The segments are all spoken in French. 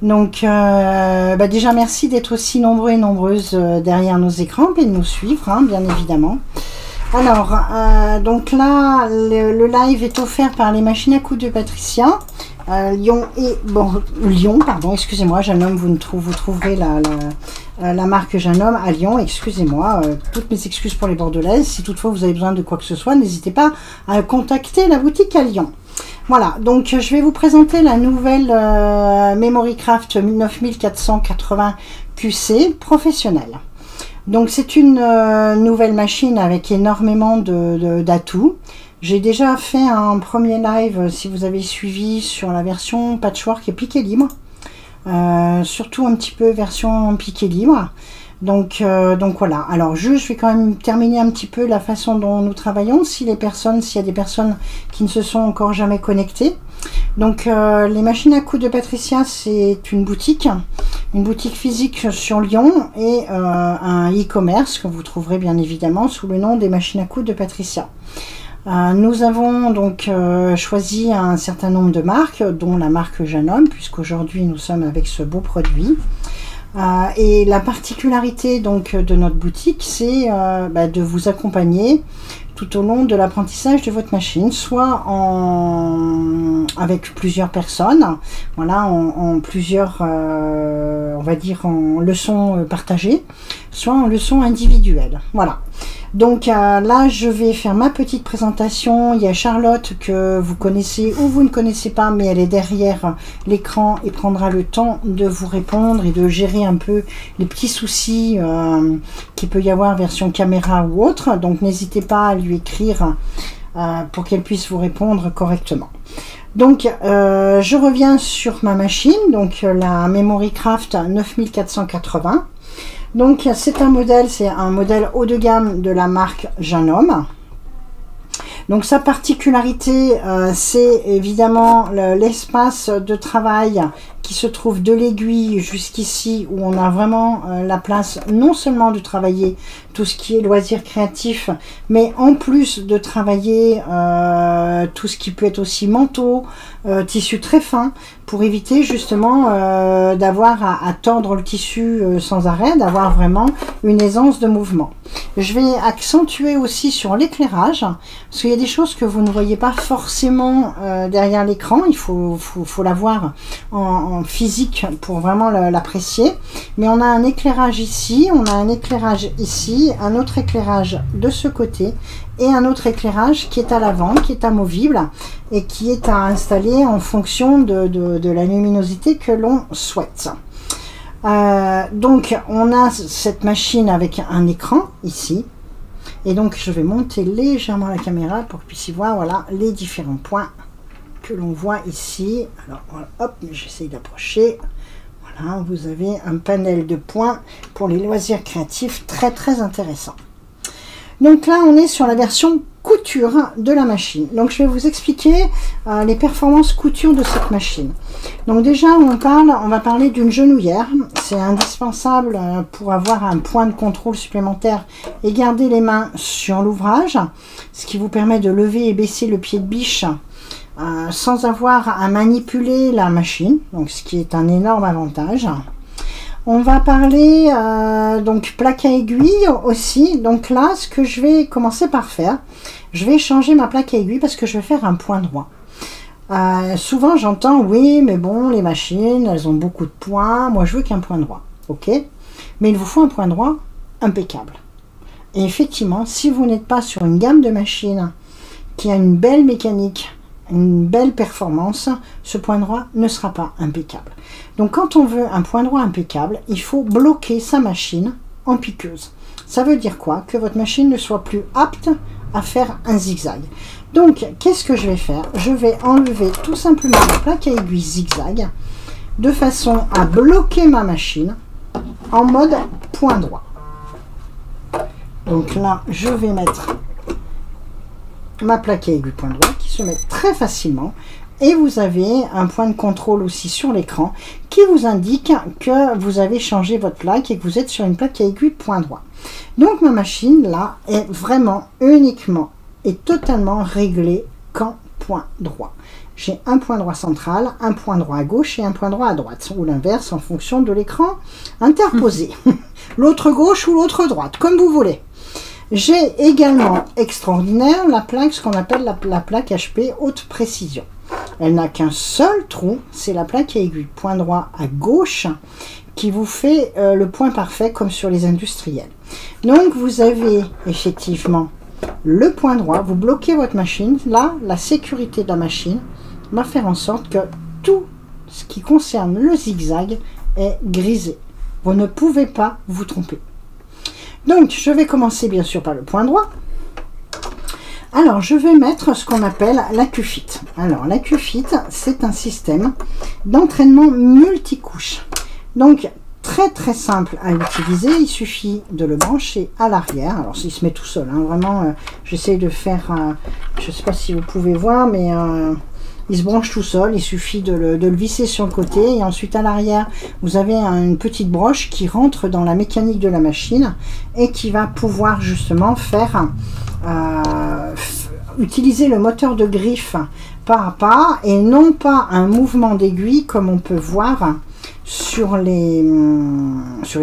Donc déjà merci d'être aussi nombreux et nombreuses derrière nos écrans et de nous suivre, hein, bien évidemment. Alors, donc là, le live est offert par les machines à coudre de Patricia. Lyon, pardon, excusez-moi, Janome, vous trouverez la marque Janome à Lyon, excusez-moi, toutes mes excuses pour les Bordelaises. Si toutefois vous avez besoin de quoi que ce soit, n'hésitez pas à contacter la boutique à Lyon. Voilà, donc je vais vous présenter la nouvelle Memorycraft 9480 QC professionnelle. Donc c'est une nouvelle machine avec énormément d'atouts. J'ai déjà fait un premier live, si vous avez suivi, sur la version patchwork et piqué libre. Surtout un petit peu version piqué libre. Donc voilà. Alors je vais quand même terminer un petit peu la façon dont nous travaillons, s'il y a des personnes qui ne se sont encore jamais connectées. Donc les machines à coudre de Patricia, c'est une boutique physique sur Lyon et un e-commerce que vous trouverez bien évidemment sous le nom des machines à coudre de Patricia. Nous avons donc choisi un certain nombre de marques, dont la marque Janome, puisqu'aujourd'hui nous sommes avec ce beau produit. Et la particularité donc de notre boutique, c'est de vous accompagner tout au long de l'apprentissage de votre machine, soit avec plusieurs personnes, voilà, en plusieurs, on va dire en leçons partagées, soit en leçons individuelles. Voilà. Donc là, je vais faire ma petite présentation. Il y a Charlotte que vous connaissez ou vous ne connaissez pas, mais elle est derrière l'écran et prendra le temps de vous répondre et de gérer un peu les petits soucis qu'il peut y avoir version caméra ou autre. Donc n'hésitez pas à lui écrire pour qu'elle puisse vous répondre correctement. Donc je reviens sur ma machine, donc la Memorycraft 9480. Donc c'est un modèle haut de gamme de la marque Janome. Donc sa particularité, c'est évidemment l'espace de travail qui se trouve de l'aiguille jusqu'ici, où on a vraiment la place non seulement de travailler tout ce qui est loisirs créatifs, mais en plus de travailler tout ce qui peut être aussi manteau, tissu très fin, pour éviter justement d'avoir à tordre le tissu sans arrêt, d'avoir vraiment une aisance de mouvement. Je vais accentuer aussi sur l'éclairage, parce qu'il y a des choses que vous ne voyez pas forcément derrière l'écran, il faut la voir en physique pour vraiment l'apprécier. Mais on a un éclairage ici, on a un éclairage ici, un autre éclairage de ce côté, et un autre éclairage qui est à l'avant, qui est amovible et qui est à installer en fonction de la luminosité que l'on souhaite. Donc on a cette machine avec un écran ici, et donc je vais monter légèrement la caméra pour que vous puissiez voir, voilà, les différents points que l'on voit ici. Alors voilà, hop, j'essaye d'approcher. Voilà, vous avez un panel de points pour les loisirs créatifs très intéressant. Donc là, on est sur la version couture de la machine. Donc je vais vous expliquer les performances couture de cette machine. Donc déjà, on va parler d'une genouillère. C'est indispensable pour avoir un point de contrôle supplémentaire et garder les mains sur l'ouvrage, ce qui vous permet de lever et baisser le pied de biche sans avoir à manipuler la machine, donc ce qui est un énorme avantage. On va parler donc plaque à aiguille aussi. Donc là, ce que je vais commencer par faire, je vais changer ma plaque à aiguille parce que je vais faire un point droit. Souvent j'entends, oui mais bon, les machines elles ont beaucoup de points, moi je veux qu'un point droit, ok, mais il vous faut un point droit impeccable. Et effectivement, si vous n'êtes pas sur une gamme de machines qui a une belle mécanique, une belle performance, ce point droit ne sera pas impeccable. Donc quand on veut un point droit impeccable, il faut bloquer sa machine en piqueuse. Ça veut dire quoi? Que votre machine ne soit plus apte à faire un zigzag. Donc qu'est-ce que je vais faire? Je vais enlever tout simplement la plaque à aiguille zigzag de façon à bloquer ma machine en mode point droit. Donc là, je vais mettre ma plaque à aiguille point droit qui se met très facilement, et vous avez un point de contrôle aussi sur l'écran qui vous indique que vous avez changé votre plaque et que vous êtes sur une plaque à aiguille point droit. Donc ma machine là est vraiment uniquement et totalement réglée qu'en points droits. J'ai un point droit central, un point droit à gauche et un point droit à droite, ou l'inverse en fonction de l'écran interposé. L'autre gauche ou l'autre droite, comme vous voulez. J'ai également, extraordinaire, la plaque, ce qu'on appelle la plaque HP haute précision. Elle n'a qu'un seul trou, c'est la plaque à aiguille, point droit à gauche, qui vous fait le point parfait comme sur les industriels. Donc vous avez effectivement le point droit, vous bloquez votre machine, là la sécurité de la machine va faire en sorte que tout ce qui concerne le zigzag est grisé. Vous ne pouvez pas vous tromper. Donc je vais commencer bien sûr par le point droit. Alors je vais mettre ce qu'on appelle la QFIT. Alors la QFIT, c'est un système d'entraînement multicouche. Donc très simple à utiliser, il suffit de le brancher à l'arrière. Alors il se met tout seul, hein, vraiment j'essaie de faire, je ne sais pas si vous pouvez voir, mais il se branche tout seul, il suffit de le visser sur le côté et ensuite à l'arrière vous avez une petite broche qui rentre dans la mécanique de la machine et qui va pouvoir justement faire utiliser le moteur de griffe pas à pas et non pas un mouvement d'aiguille comme on peut voir sur les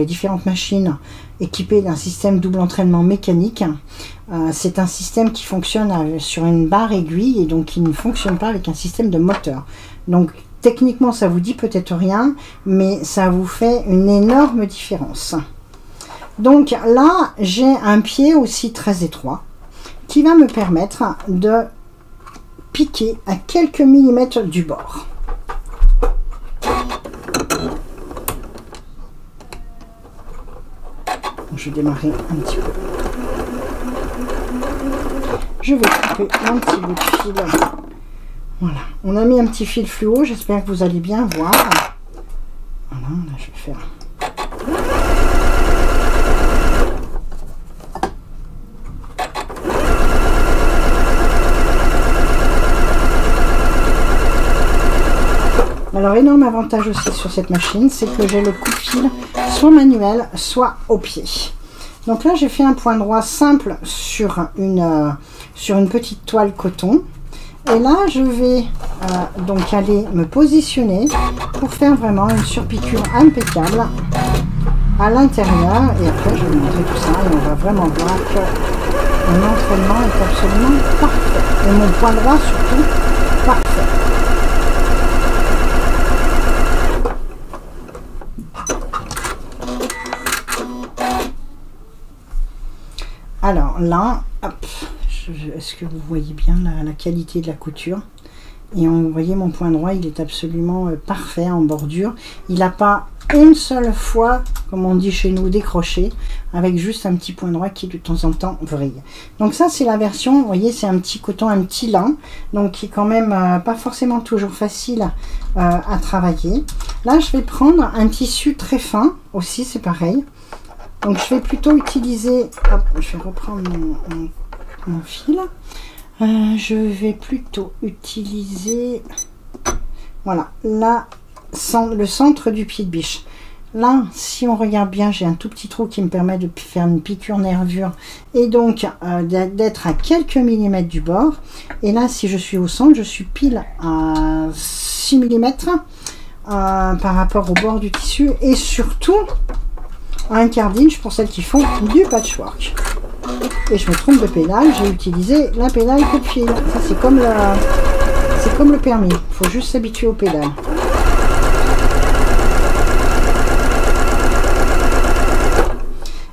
différentes machines équipées d'un système double entraînement mécanique. C'est un système qui fonctionne sur une barre aiguille et donc qui ne fonctionne pas avec un système de moteur. Donc techniquement ça vous dit peut-être rien, mais ça vous fait une énorme différence. Donc là j'ai un pied aussi très étroit qui va me permettre de piquer à quelques millimètres du bord. Je vais démarrer un petit peu. Je vais couper un petit bout de fil. Voilà, on a mis un petit fil fluo, j'espère que vous allez bien voir. Voilà, là je vais faire. Alors, énorme avantage aussi sur cette machine, c'est que j'ai le coupe-fil soit manuel, soit au pied. Donc là, j'ai fait un point droit simple sur une petite toile coton. Et là, je vais donc aller me positionner pour faire vraiment une surpiqûre impeccable à l'intérieur. Et après, je vais vous montrer tout ça et on va vraiment voir que mon entraînement est absolument parfait. Et mon point droit surtout, parfait. Alors là, hop, est-ce que vous voyez bien la qualité de la couture? Et vous voyez mon point droit, il est absolument parfait en bordure. Il n'a pas une seule fois, comme on dit chez nous, décroché, avec juste un petit point droit qui de temps en temps vrille. Donc ça c'est la version, vous voyez, c'est un petit coton, un petit lin, donc qui est quand même pas forcément toujours facile à travailler. Là je vais prendre un tissu très fin, aussi c'est pareil. Donc je vais plutôt utiliser, hop, je vais reprendre mon fil, je vais plutôt utiliser, voilà, là, le centre du pied de biche. Là, si on regarde bien, j'ai un tout petit trou qui me permet de faire une piqûre nervure et donc d'être à quelques millimètres du bord. Et là, si je suis au centre, je suis pile à 6 mm par rapport au bord du tissu et surtout un quart d'inch pour celles qui font du patchwork. Et je me trompe de pédale, j'ai utilisé la pédale coup de fil. Ça c'est comme le permis, il faut juste s'habituer aux pédales.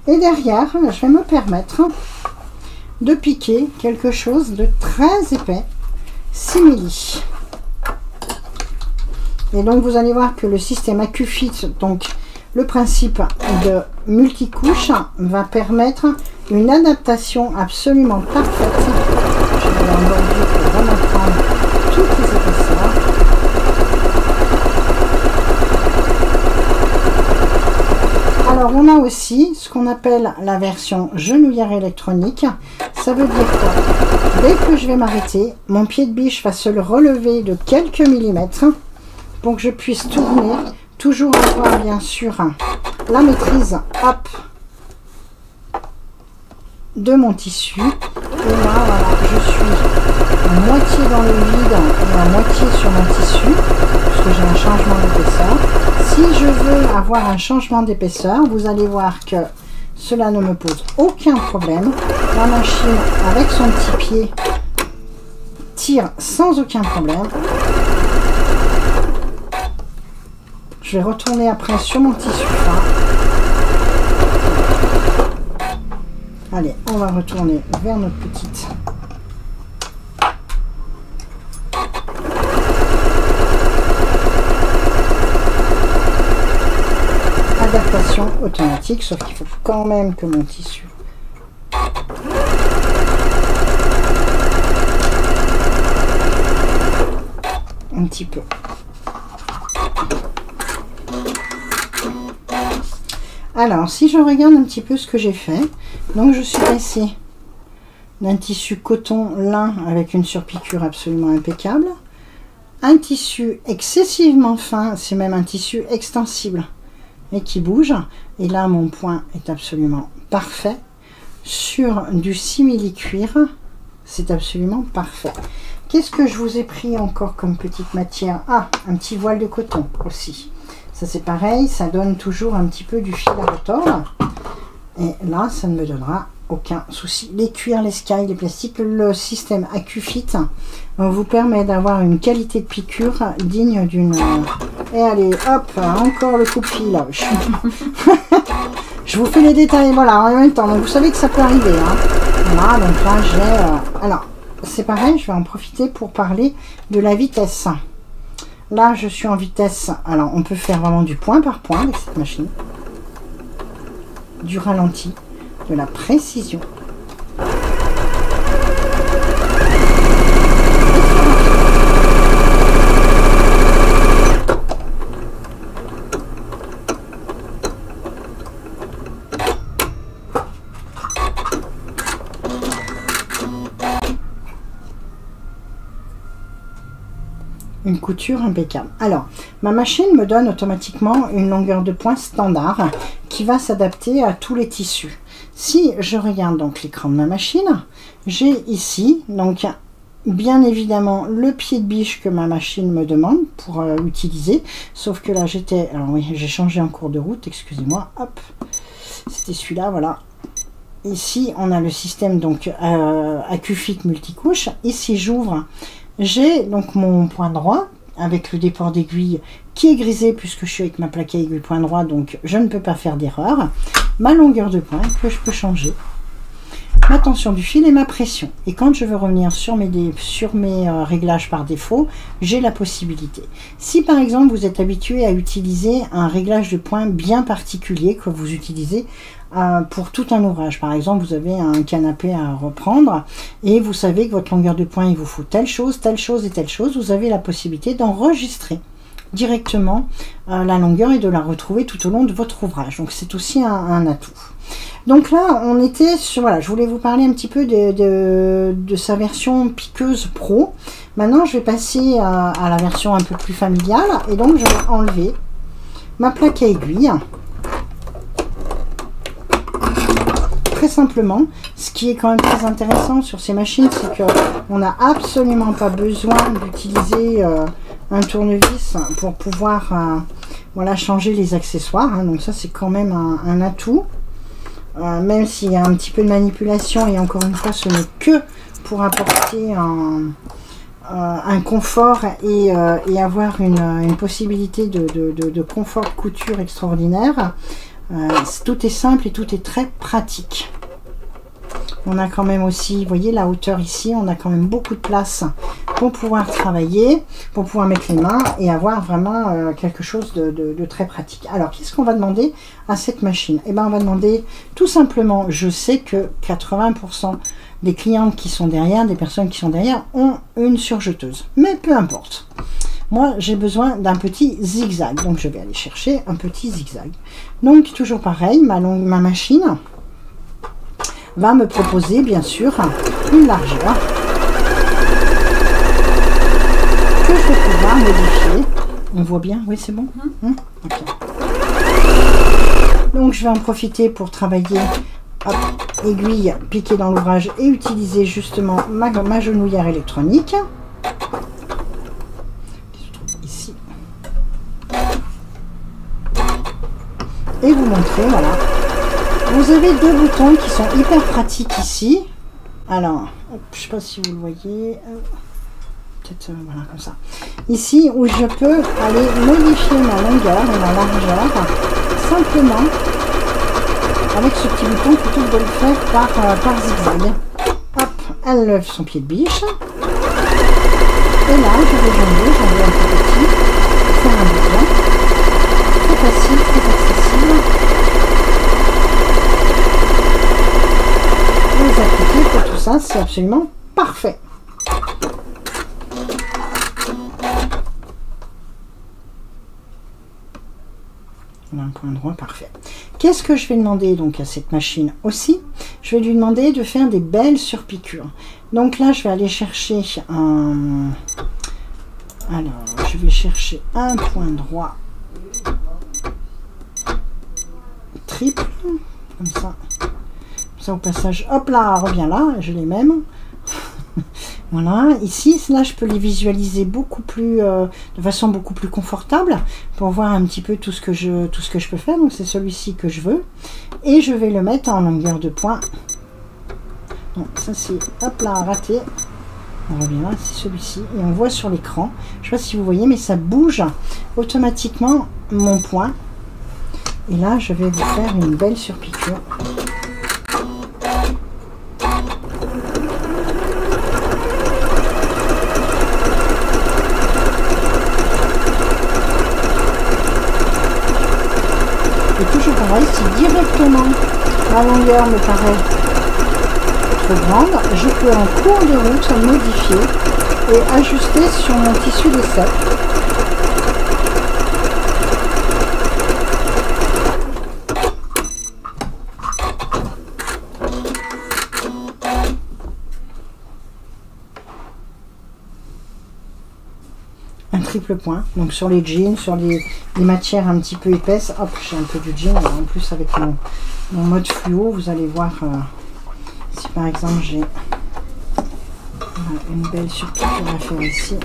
Et derrière, je vais me permettre de piquer quelque chose de très épais, 6 milli. Et donc vous allez voir que le système AcuFit, donc le principe de multicouche, va permettre une adaptation absolument parfaite. Je vais en bordure pour vraiment prendre toutes les épaisseurs. Alors on a aussi ce qu'on appelle la version genouillère électronique. Ça veut dire que dès que je vais m'arrêter, mon pied de biche va se le relever de quelques millimètres pour que je puisse tourner. Toujours avoir bien sûr la maîtrise, hop, de mon tissu. Et là, voilà, je suis à moitié dans le vide et à moitié sur mon tissu, parce que j'ai un changement d'épaisseur. Si je veux avoir un changement d'épaisseur, vous allez voir que cela ne me pose aucun problème. La machine, avec son petit pied, tire sans aucun problème. Je vais retourner après sur mon tissu fin. Allez, on va retourner vers notre petite adaptation automatique, sauf qu'il faut quand même que mon tissu un petit peu. Alors, si je regarde un petit peu ce que j'ai fait, donc je suis passée d'un tissu coton lin avec une surpiqûre absolument impeccable, un tissu excessivement fin, c'est même un tissu extensible, mais qui bouge, et là mon point est absolument parfait, sur du simili-cuir, c'est absolument parfait. Qu'est-ce que je vous ai pris encore comme petite matière? Ah, un petit voile de coton aussi. Ça c'est pareil, ça donne toujours un petit peu du fil à retordre. Et là, ça ne me donnera aucun souci. Les cuirs, les sky, les plastiques, le système AccuFit vous permet d'avoir une qualité de piqûre digne d'une... Et allez, hop, encore le coupe-fil. Je vous fais les détails, voilà, en même temps. Donc vous savez que ça peut arriver. Hein. Voilà, donc là j'ai... Alors, c'est pareil, je vais en profiter pour parler de la vitesse. Là, je suis en vitesse. Alors, on peut faire vraiment du point par point avec cette machine. Du ralenti, de la précision. Une couture impeccable. Alors, ma machine me donne automatiquement une longueur de point standard qui va s'adapter à tous les tissus. Si je regarde donc l'écran de ma machine, j'ai ici donc bien évidemment le pied de biche que ma machine me demande pour utiliser, sauf que là j'étais, alors oui, j'ai changé en cours de route, excusez-moi, hop, c'était celui-là, voilà. Ici on a le système donc AccuFit multicouche. Ici j'ouvre, j'ai donc mon point droit avec le déport d'aiguille qui est grisé puisque je suis avec ma plaque à aiguille point droit, donc je ne peux pas faire d'erreur. Ma longueur de point que je peux changer, ma tension du fil et ma pression. Et quand je veux revenir sur mes réglages par défaut, j'ai la possibilité. Si par exemple vous êtes habitué à utiliser un réglage de point bien particulier que vous utilisez pour tout un ouvrage, par exemple vous avez un canapé à reprendre et vous savez que votre longueur de point il vous faut telle chose et telle chose, vous avez la possibilité d'enregistrer directement la longueur et de la retrouver tout au long de votre ouvrage. Donc c'est aussi un atout. Donc là on était sur, voilà, je voulais vous parler un petit peu de sa version piqueuse pro. Maintenant je vais passer à la version un peu plus familiale et donc je vais enlever ma plaque à aiguille. Très simplement, ce qui est quand même très intéressant sur ces machines, c'est qu'on n'a absolument pas besoin d'utiliser un tournevis pour pouvoir voilà, changer les accessoires. Hein. Donc ça c'est quand même un atout, même s'il y a un petit peu de manipulation, et encore une fois ce n'est que pour apporter un confort et avoir une possibilité de confort de couture extraordinaire. Tout est simple et tout est très pratique. On a quand même aussi, vous voyez la hauteur ici, on a quand même beaucoup de place pour pouvoir travailler, pour pouvoir mettre les mains et avoir vraiment quelque chose de très pratique. Alors qu'est-ce qu'on va demander à cette machine? Eh bien on va demander tout simplement, je sais que 80% des clientes qui sont derrière, des personnes qui sont derrière ont une surjeteuse, mais peu importe. Moi, j'ai besoin d'un petit zigzag, donc je vais aller chercher un petit zigzag. Donc, toujours pareil, ma machine va me proposer, bien sûr, une largeur que je vais pouvoir modifier. On voit bien? Oui, c'est bon? Okay. Donc, je vais en profiter pour travailler hop, aiguille piquée dans l'ouvrage et utiliser justement ma genouillère électronique. Ici. Et vous montrer, voilà. Vous avez deux boutons qui sont hyper pratiques ici. Alors, hop, je ne sais pas si vous le voyez. Peut-être, voilà, comme ça. Ici, où je peux aller modifier ma longueur et ma largeur, simplement, avec ce petit bouton, plutôt que de le faire par zigzag. Hop, elle lève son pied de biche. Et là, je vais jongler un peu petit, faire un mouvement. Très facile, très accessible. Les appliquer pour tout ça, c'est absolument parfait. On a un point droit parfait. Qu'est-ce que je vais demander donc à cette machine aussi? Je vais lui demander de faire des belles surpiqûres. Donc là, je vais aller chercher un... Alors, je vais chercher un point droit triple, comme ça. Ça au passage, hop là, revient là, je l'ai même. Voilà, ici, là, je peux les visualiser beaucoup plus, de façon beaucoup plus confortable pour voir un petit peu tout ce que je peux faire. Donc, c'est celui-ci que je veux. Et je vais le mettre en longueur de point. Donc, ça, c'est, hop là, raté. On revient là, c'est celui-ci. Et on voit sur l'écran, je ne sais pas si vous voyez, mais ça bouge automatiquement mon point. Et là, je vais vous faire une belle surpiqûre. Et toujours pareil, si directement la longueur me paraît trop grande, je peux en cours de route modifier et ajuster sur mon tissu d'essai. Un triple point, donc sur les jeans, sur les matières un petit peu épaisses, hop, j'ai un peu du jean, alors en plus avec mon mode fluo, vous allez voir, si par exemple j'ai une belle surpiqûre à faire ici.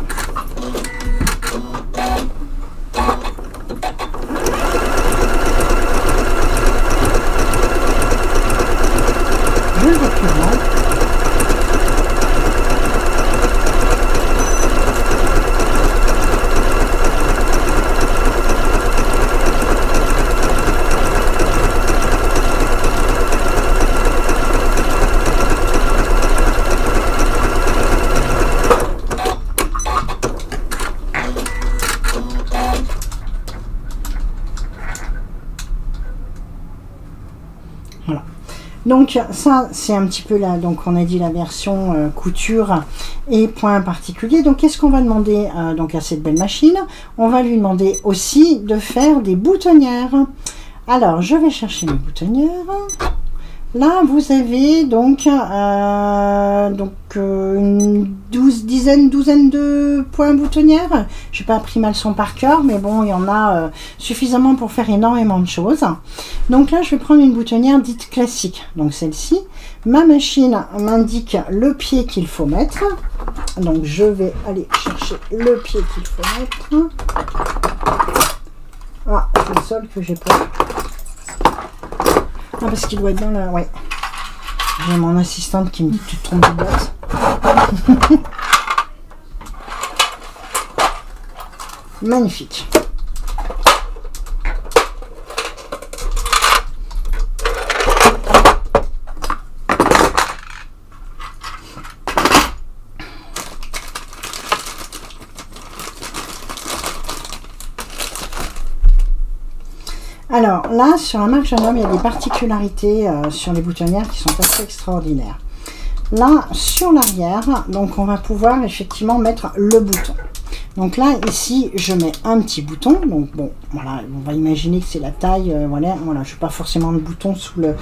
Je le documente. Voilà. Donc ça c'est un petit peu là, donc on a dit la version couture et point particulier. Donc qu'est-ce qu'on va demander donc à cette belle machine? On va lui demander aussi de faire des boutonnières. Alors je vais chercher mes boutonnières. Là vous avez donc, une douzaine de points boutonnières. Je n'ai pas appris ma leçon par cœur, mais bon, il y en a suffisamment pour faire énormément de choses. Donc là, je vais prendre une boutonnière dite classique. Donc celle-ci, ma machine m'indique le pied qu'il faut mettre. Donc je vais aller chercher le pied qu'il faut mettre. Ah, c'est le seul que j'ai pas. Ah, parce qu'il doit être dans la... Ouais. J'ai mon assistante qui me dit tu te trompes de boîte. Magnifique. Alors là, sur la marque Jeune Homme, il y a des particularités sur les boutonnières qui sont assez extraordinaires. Là, sur l'arrière, donc on va pouvoir effectivement mettre le bouton. Donc là, ici, je mets un petit bouton. Donc bon, voilà, on va imaginer que c'est la taille. Voilà, je ne fais pas forcément de bouton sous le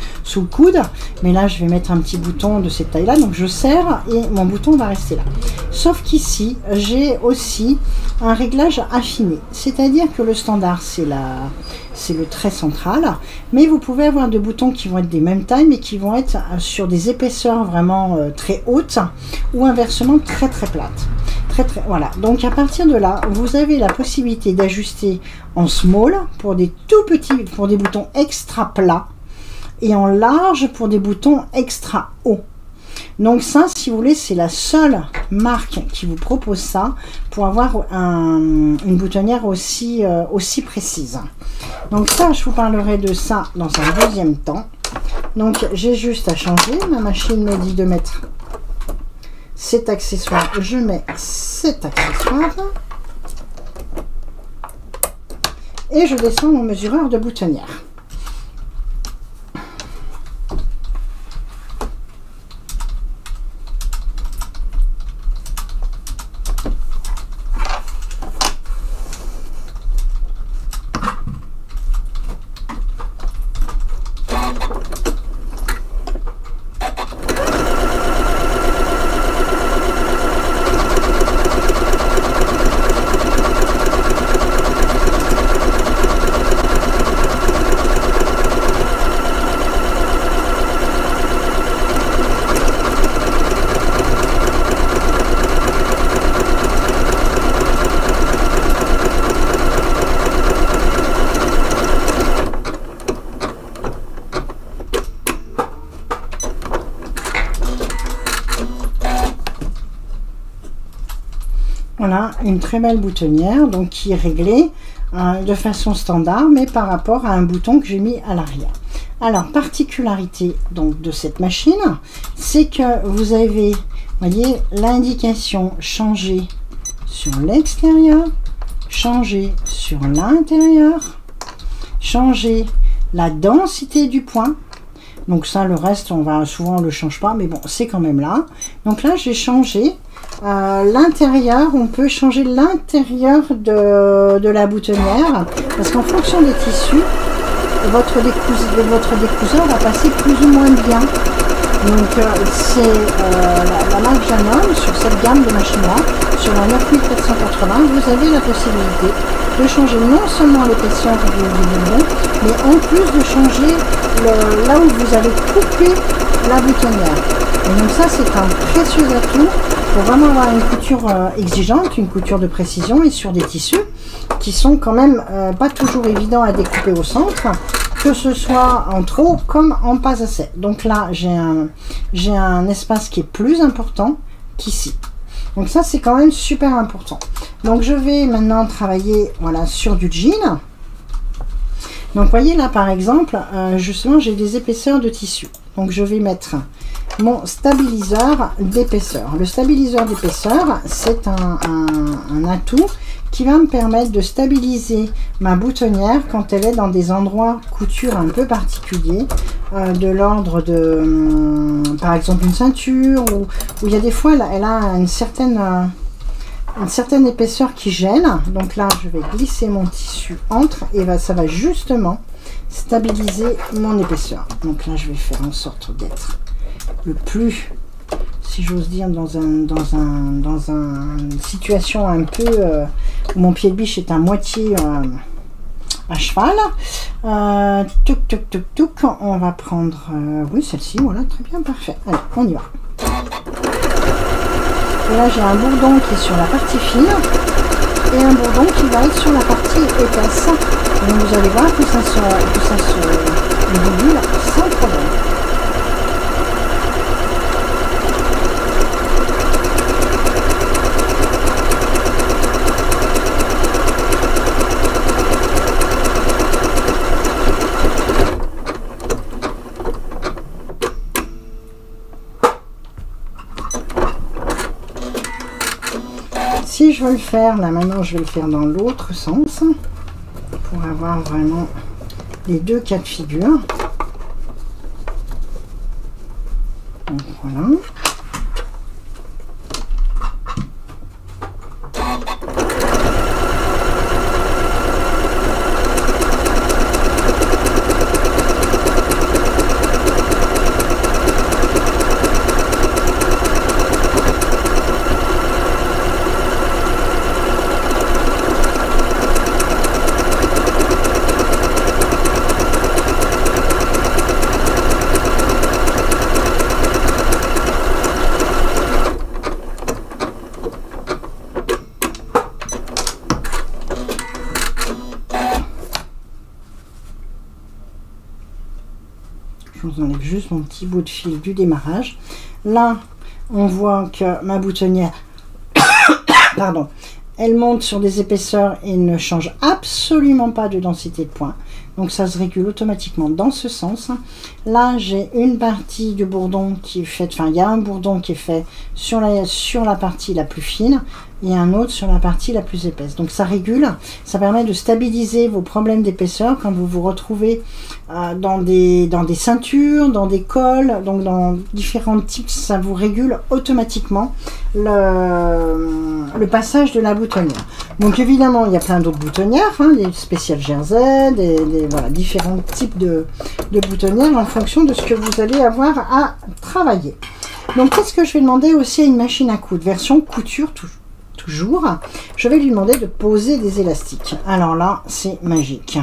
coude. Mais là, je vais mettre un petit bouton de cette taille-là. Donc je serre et mon bouton va rester là. Sauf qu'ici, j'ai aussi un réglage affiné. C'est-à-dire que le standard, c'est le trait central. Mais vous pouvez avoir des boutons qui vont être des mêmes tailles, mais qui vont être sur des épaisseurs vraiment très hautes ou inversement très très plates. Voilà, donc à partir de là, vous avez la possibilité d'ajuster en small pour des tout petits, pour des boutons extra plats, et en large pour des boutons extra hauts. Donc ça, si vous voulez, c'est la seule marque qui vous propose ça pour avoir une boutonnière aussi précise. Donc ça, je vous parlerai de ça dans un deuxième temps. Donc j'ai juste à changer, ma machine me dit de mettre cet accessoire, je mets cet accessoire et je descends mon mesureur de boutonnière. Voilà, une très belle boutonnière, donc qui est réglée de façon standard, mais par rapport à un bouton que j'ai mis à l'arrière. Alors, particularité donc de cette machine, c'est que vous avez, voyez, l'indication changer sur l'extérieur, changer sur l'intérieur, changer la densité du point. Donc ça, le reste, souvent on le change pas, mais bon, c'est quand même là. Donc là, j'ai changé l'intérieur. On peut changer l'intérieur de la boutonnière, parce qu'en fonction des tissus, votre découseur va passer plus ou moins bien. Donc c'est la marque Janome. Sur cette gamme de machines là, sur la 9480, vous avez la possibilité de changer non seulement l'épaisseur du boulon, mais en plus de changer là où vous avez coupé la boutonnière. Et donc ça, c'est un précieux atout pour vraiment avoir une couture exigeante, une couture de précision, et sur des tissus qui sont quand même pas toujours évidents à découper au centre, que ce soit en trop comme en pas assez. Donc là, j'ai un espace qui est plus important qu'ici. Donc ça, c'est quand même super important. Donc je vais maintenant travailler, voilà, sur du jean. Donc vous voyez là, par exemple, justement, j'ai des épaisseurs de tissu. Donc je vais mettre mon stabiliseur d'épaisseur. Le stabiliseur d'épaisseur, c'est un atout qui va me permettre de stabiliser ma boutonnière quand elle est dans des endroits couture un peu particuliers, de l'ordre de, par exemple, une ceinture, où il y a des fois, elle a une certaine épaisseur qui gêne. Donc là, je vais glisser mon tissu entre, et ça va justement stabiliser mon épaisseur. Donc là, je vais faire en sorte d'être le plus, si j'ose dire, dans une situation un peu où mon pied de biche est à moitié à cheval. Touc, touc, touc, touc. On va prendre, oui, celle-ci, voilà, très bien, parfait. Allez, on y va. Et là, j'ai un bourdon qui est sur la partie fine et un bourdon qui va être sur la partie épaisse. Donc vous allez voir que ça se régule sans problème. Si je veux le faire, là maintenant je vais le faire dans l'autre sens, pour avoir vraiment les deux cas de figure. Donc voilà. Je vous enlève juste mon petit bout de fil du démarrage. Là, on voit que ma boutonnière, pardon, elle monte sur des épaisseurs et ne change absolument pas de densité de points. Donc ça se régule automatiquement dans ce sens. Là, j'ai une partie du bourdon qui est faite, enfin il y a un bourdon qui est fait sur la partie la plus fine et un autre sur la partie la plus épaisse. Donc ça régule, ça permet de stabiliser vos problèmes d'épaisseur quand vous vous retrouvez dans des ceintures, dans des cols, donc dans différents types, ça vous régule automatiquement le passage de la boutonnière. Donc évidemment, il y a plein d'autres boutonnières, hein, des spéciales Jersey, voilà, différents types de boutonnières en fonction de ce que vous allez avoir à travailler. Donc qu'est-ce que je vais demander aussi à une machine à coudre, version couture toujours, je vais lui demander de poser des élastiques. Alors là, c'est magique.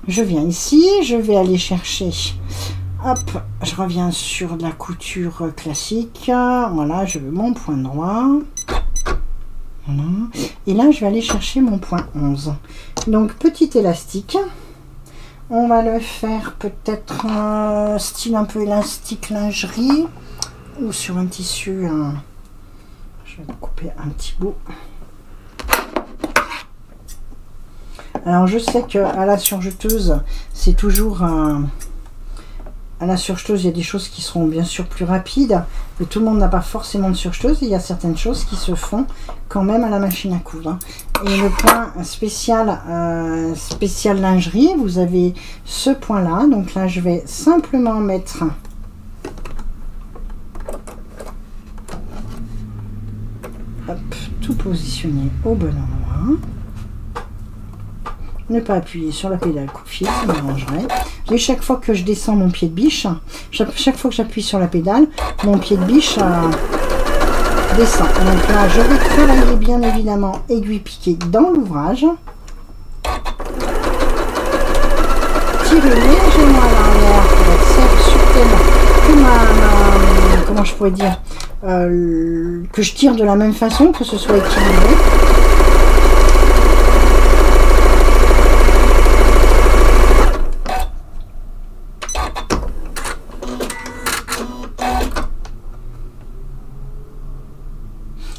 Je viens ici, je vais aller chercher, hop, je reviens sur de la couture classique, voilà, je veux mon point droit, voilà, et là je vais aller chercher mon point 11. Donc petit élastique, on va le faire peut-être style un peu élastique lingerie, ou sur un tissu, je vais couper un petit bout. Alors je sais qu'à la surjeteuse, c'est toujours à la surjeteuse, il y a des choses qui seront bien sûr plus rapides, mais tout le monde n'a pas forcément de surjeteuse. Il y a certaines choses qui se font quand même à la machine à coudre. Et le point spécial lingerie, vous avez ce point là. Donc là, je vais simplement mettre tout positionner au bon endroit. Ne pas appuyer sur la pédale coupe-fil, ça m'arrangerait. Et chaque fois que je descends mon pied de biche, chaque fois que j'appuie sur la pédale, mon pied de biche descend. Donc là, je vais travailler bien évidemment aiguille piquée dans l'ouvrage. Tirer légèrement à l'arrière pour être sûr que comment je pourrais dire, que je tire de la même façon, que ce soit équilibré.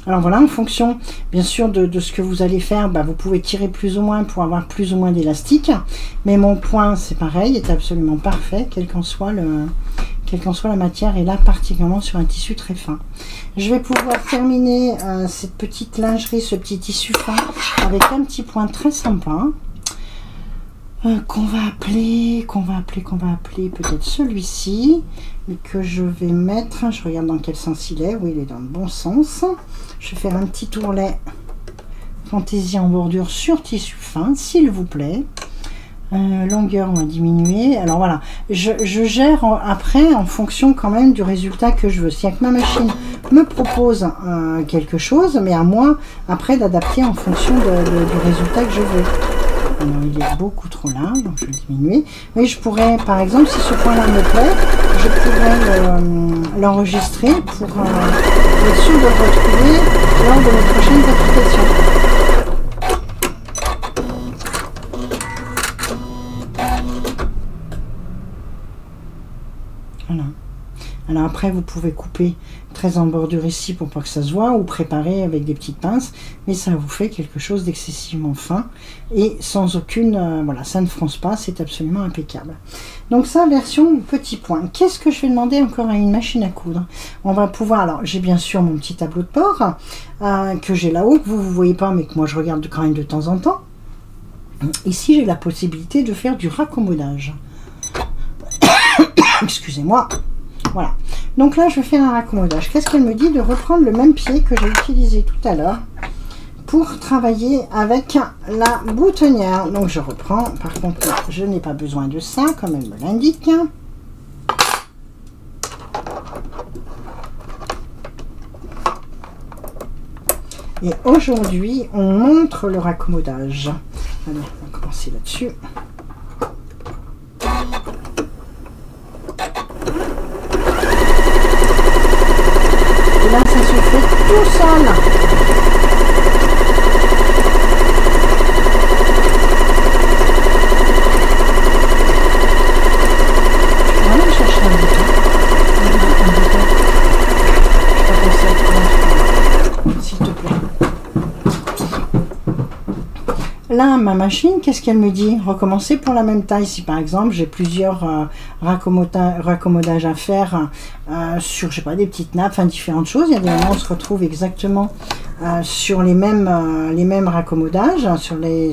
Alors voilà, en fonction bien sûr de ce que vous allez faire, vous pouvez tirer plus ou moins pour avoir plus ou moins d'élastique. Mais mon point, c'est pareil, est absolument parfait, quelle qu'en soit la matière, et là particulièrement sur un tissu très fin. Je vais pouvoir terminer cette petite lingerie, ce petit tissu fin, avec un petit point très sympa. Qu'on va appeler peut-être celui-ci, mais que je vais mettre, je regarde dans quel sens il est, oui il est dans le bon sens. Je vais faire un petit ourlet fantaisie en bordure sur tissu fin, s'il vous plaît. Longueur, on va diminuer. Alors voilà, je gère après en fonction quand même du résultat que je veux. C'est-à-dire que ma machine me propose quelque chose, mais à moi après d'adapter en fonction du résultat que je veux. Alors, il est beaucoup trop large, donc je vais diminuer. Mais je pourrais, par exemple, si ce point-là me plaît, je pourrais l'enregistrer pour être sûr de le retrouver lors de mes prochaines applications. Voilà. Alors après, vous pouvez couper très en bordure ici pour pas que ça se voit, ou préparer avec des petites pinces, mais ça vous fait quelque chose d'excessivement fin et sans aucune, voilà, ça ne fronce pas, c'est absolument impeccable. Donc ça, version petit point. Qu'est-ce que je vais demander encore à une machine à coudre? On va pouvoir, alors j'ai bien sûr mon petit tableau de bord que j'ai là-haut, que vous voyez pas, mais que moi je regarde quand même de temps en temps. Ici, j'ai la possibilité de faire du raccommodage. Excusez-moi. Voilà. Donc là, je vais faire un raccommodage. Qu'est-ce qu'elle me dit? De reprendre le même pied que j'ai utilisé tout à l'heure pour travailler avec la boutonnière. Donc je reprends. Par contre, je n'ai pas besoin de ça, comme elle me l'indique. Et aujourd'hui, on montre le raccommodage. Allez, on va commencer là-dessus. Et là, ça se fait tout seul. Je vais aller chercher un là, ma machine, qu'est-ce qu'elle me dit? Recommencer pour la même taille. Si par exemple, j'ai plusieurs raccommodages à faire sur, je sais pas, des petites nappes, enfin différentes choses. Il y a des moments où on se retrouve exactement sur les mêmes raccommodages.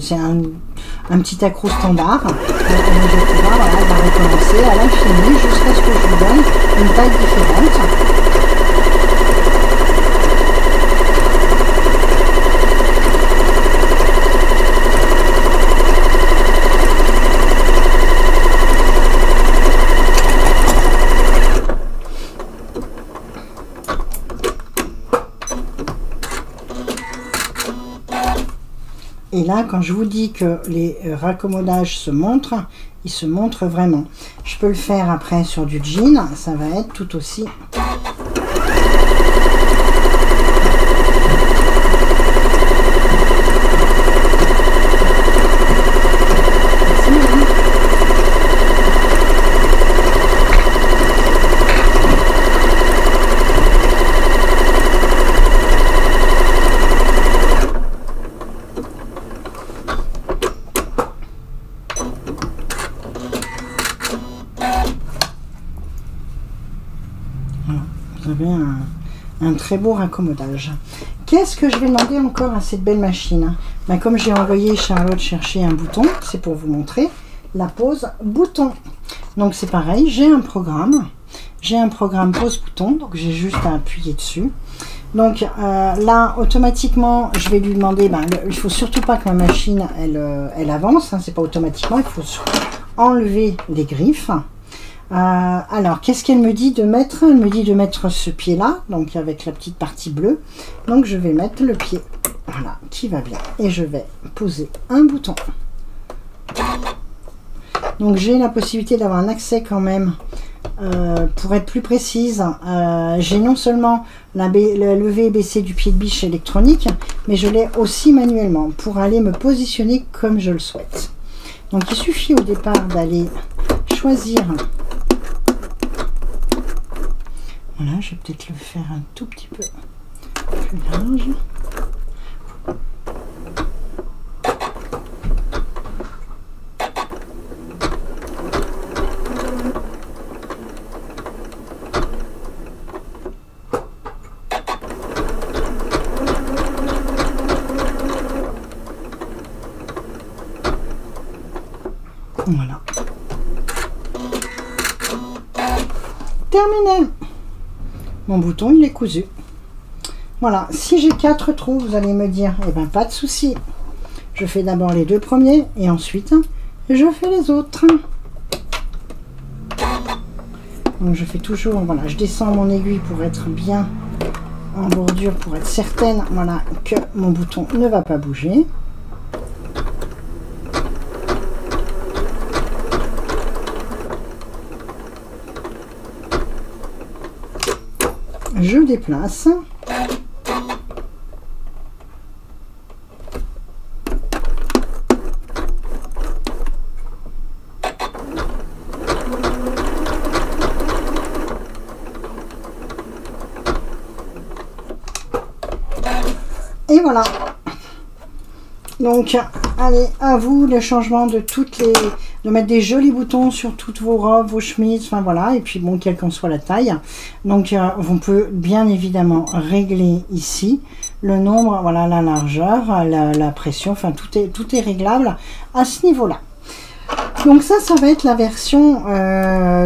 C'est un petit accroc standard. Donc, je vais pouvoir, voilà, elle va recommencer à l'infini jusqu'à ce que je lui donne une taille différente. Et là, quand je vous dis que les raccommodages se montrent, ils se montrent vraiment. Je peux le faire après sur du jean, ça va être tout aussi... Vous avez un très beau raccommodage. Qu'est-ce que je vais demander encore à cette belle machine? Ben, comme j'ai envoyé Charlotte chercher un bouton, c'est pour vous montrer la pose bouton. Donc c'est pareil, j'ai un programme pose bouton, donc j'ai juste à appuyer dessus. Donc là, automatiquement, je vais lui demander, ben, il faut surtout pas que ma machine elle avance, hein, c'est pas automatiquement, il faut enlever les griffes. Alors, qu'est-ce qu'elle me dit de mettre? Elle me dit de mettre ce pied-là, donc avec la petite partie bleue. Donc, je vais mettre le pied, voilà, qui va bien. Et je vais poser un bouton. Donc, j'ai la possibilité d'avoir un accès quand même, pour être plus précise. J'ai non seulement le lever et baisser du pied de biche électronique, mais je l'ai aussi manuellement pour aller me positionner comme je le souhaite. Donc, il suffit au départ d'aller choisir... Voilà, je vais peut-être le faire un tout petit peu plus large. Voilà. Terminé. Mon bouton, il est cousu. Voilà, si j'ai 4 trous, vous allez me dire, eh ben pas de souci. Je fais d'abord les 2 premiers et ensuite, je fais les autres. Donc je fais toujours, voilà, je descends mon aiguille pour être bien en bordure, pour être certaine, voilà, que mon bouton ne va pas bouger. Je déplace. Et voilà. Donc, allez, à vous le changement de de mettre des jolis boutons sur toutes vos robes, vos chemises, enfin voilà, et puis bon, quelle qu'en soit la taille. Donc, on peut bien évidemment régler ici le nombre, voilà, la largeur, la pression, enfin tout est réglable à ce niveau-là. Donc ça va être la version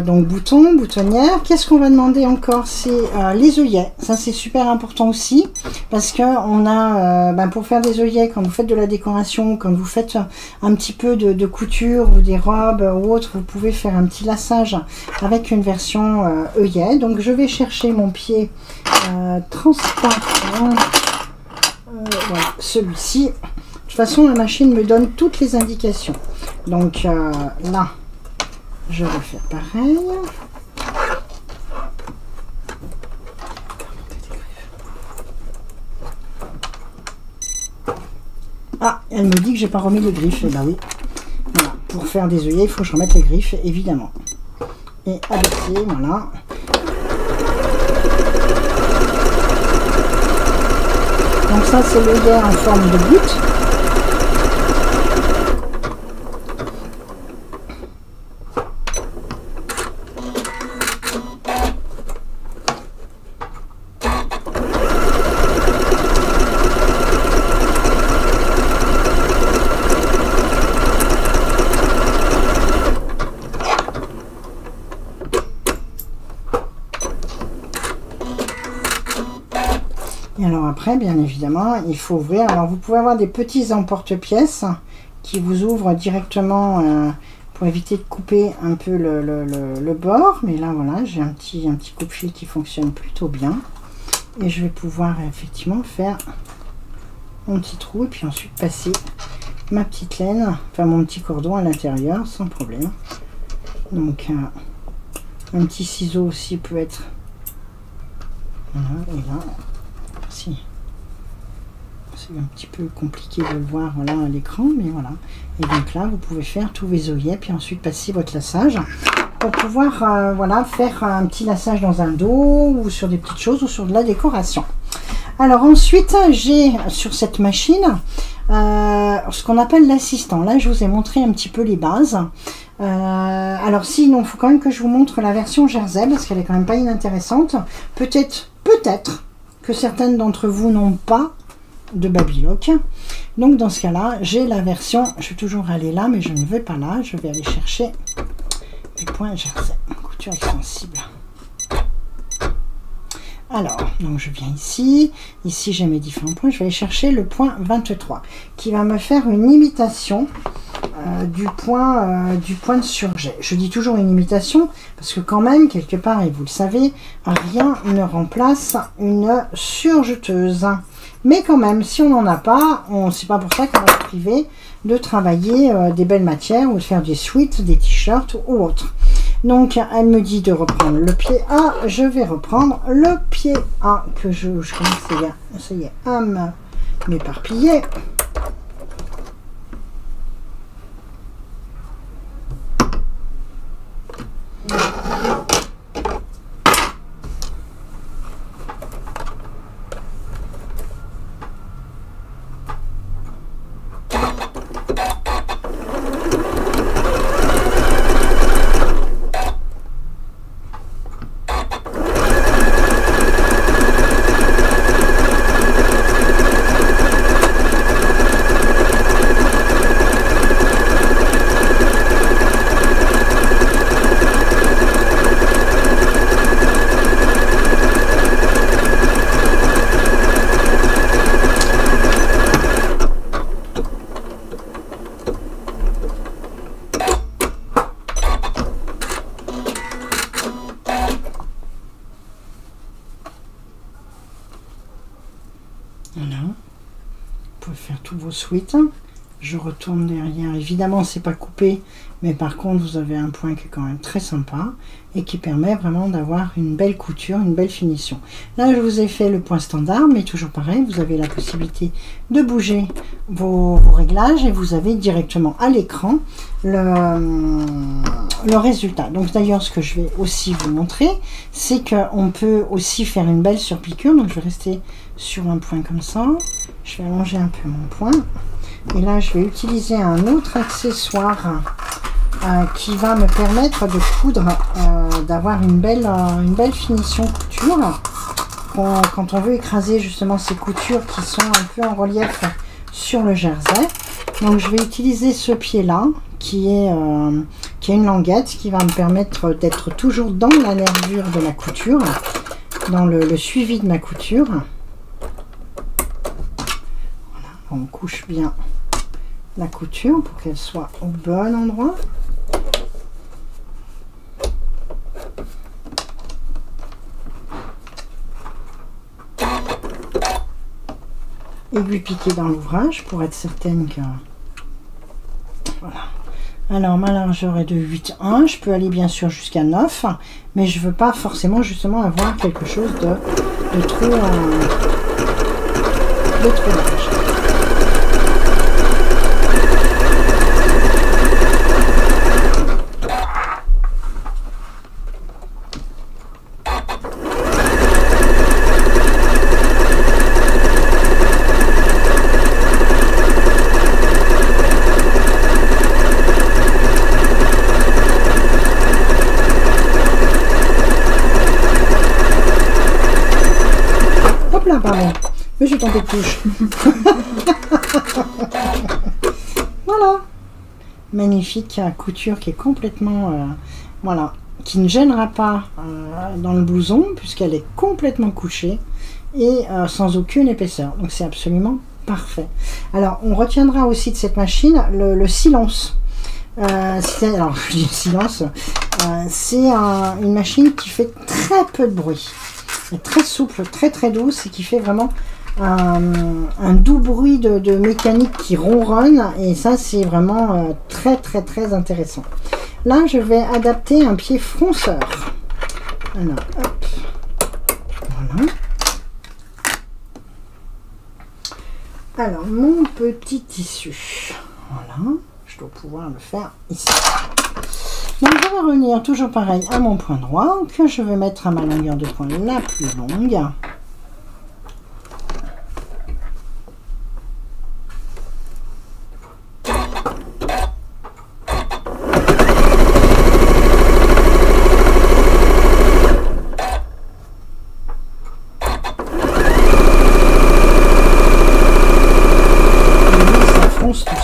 donc bouton, boutonnière. Qu'est-ce qu'on va demander encore? C'est les œillets. Ça c'est super important aussi parce que on a pour faire des œillets, quand vous faites de la décoration, quand vous faites un petit peu de couture ou des robes ou autre, vous pouvez faire un petit lassage avec une version œillet. Donc je vais chercher mon pied transparent, voilà, celui-ci. De toute façon, la machine me donne toutes les indications. Donc là, je vais faire pareil. Ah, elle me dit que j'ai pas remis les griffes. Et ben oui. Voilà. Pour faire des œillets, il faut que je remette les griffes, évidemment. Et abaisser, voilà. Donc ça, c'est l'œillet en forme de goutte. Et alors après, bien évidemment, il faut ouvrir. Alors vous pouvez avoir des petits emporte-pièces qui vous ouvrent directement pour éviter de couper un peu le bord. Mais là, voilà, j'ai un petit coupe-fil qui fonctionne plutôt bien. Et je vais pouvoir effectivement faire mon petit trou et puis ensuite passer ma petite laine, enfin mon petit cordon à l'intérieur sans problème. Donc un petit ciseau aussi peut être, voilà, et là si c'est un petit peu compliqué de le voir, voilà, à l'écran, mais voilà. Et donc là vous pouvez faire tous vos œillets puis ensuite passer votre lassage pour pouvoir voilà, faire un petit lassage dans un dos ou sur des petites choses ou sur de la décoration. Alors ensuite j'ai sur cette machine ce qu'on appelle l'assistant. Là je vous ai montré un petit peu les bases. Alors sinon il faut quand même que je vous montre la version Jersey parce qu'elle est quand même pas inintéressante. Peut-être que certaines d'entre vous n'ont pas de Babylock. Donc dans ce cas là j'ai la version, je vais toujours aller là mais je ne vais pas là, je vais aller chercher les points Jersey, couture extensible. Alors, donc je viens ici j'ai mes différents points, je vais aller chercher le point 23 qui va me faire une imitation du point de surjet. Je dis toujours une imitation parce que quand même, quelque part, et vous le savez, rien ne remplace une surjeteuse. Mais quand même, si on n'en a pas, c'est pas pour ça qu'on va se priver de travailler des belles matières ou de faire des sweats, des t-shirts ou autres. Donc, elle me dit de reprendre le pied A. Je vais reprendre le pied A que je commence à m'éparpiller. Voilà, vous pouvez faire tous vos sweats. Je retourne derrière, évidemment c'est pas coupé, mais par contre vous avez un point qui est quand même très sympa et qui permet vraiment d'avoir une belle couture, une belle finition. Là je vous ai fait le point standard, mais toujours pareil, vous avez la possibilité de bouger vos réglages et vous avez directement à l'écran le résultat. Donc d'ailleurs ce que je vais aussi vous montrer, c'est qu'on peut aussi faire une belle surpiqûre. Donc je vais rester sur un point comme ça, je vais allonger un peu mon point. Et là, je vais utiliser un autre accessoire qui va me permettre de coudre, d'avoir une belle finition couture. Quand on veut écraser justement ces coutures qui sont un peu en relief sur le jersey. Donc, je vais utiliser ce pied-là qui est une languette qui va me permettre d'être toujours dans la nervure de la couture, dans le suivi de ma couture. Voilà, on couche bien la couture pour qu'elle soit au bon endroit. Aiguille piquée dans l'ouvrage pour être certaine que... Voilà. Alors ma largeur est de 8,1, je peux aller bien sûr jusqu'à 9, mais je veux pas forcément justement avoir quelque chose de trop large. Pardon, mais je tente des touches. Voilà, magnifique couture qui est complètement voilà, qui ne gênera pas dans le blouson puisqu'elle est complètement couchée et sans aucune épaisseur. Donc c'est absolument parfait. Alors on retiendra aussi de cette machine le silence. Alors je dis silence, c'est une machine qui fait très peu de bruit. Elle est très souple, très douce et qui fait vraiment un doux bruit de mécanique qui ronronne, et ça c'est vraiment très intéressant. Là je vais adapter un pied fronceur. Alors hop, voilà. Alors mon petit tissu, voilà, je dois pouvoir le faire ici. Donc je vais revenir toujours pareil à mon point droit que je vais mettre à ma longueur de point la plus longue.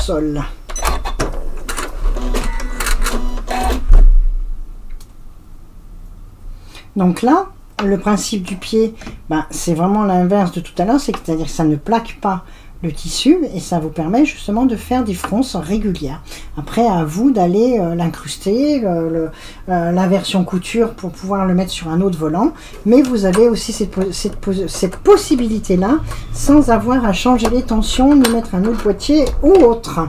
Sol. Donc là, le principe du pied, c'est vraiment l'inverse de tout à l'heure, c'est-à-dire que ça ne plaque pas le tissu et ça vous permet justement de faire des fronces régulières. Après, à vous d'aller l'incruster, la version couture pour pouvoir le mettre sur un autre volant, mais vous avez aussi cette possibilité-là sans avoir à changer les tensions ni mettre un autre boîtier ou autre.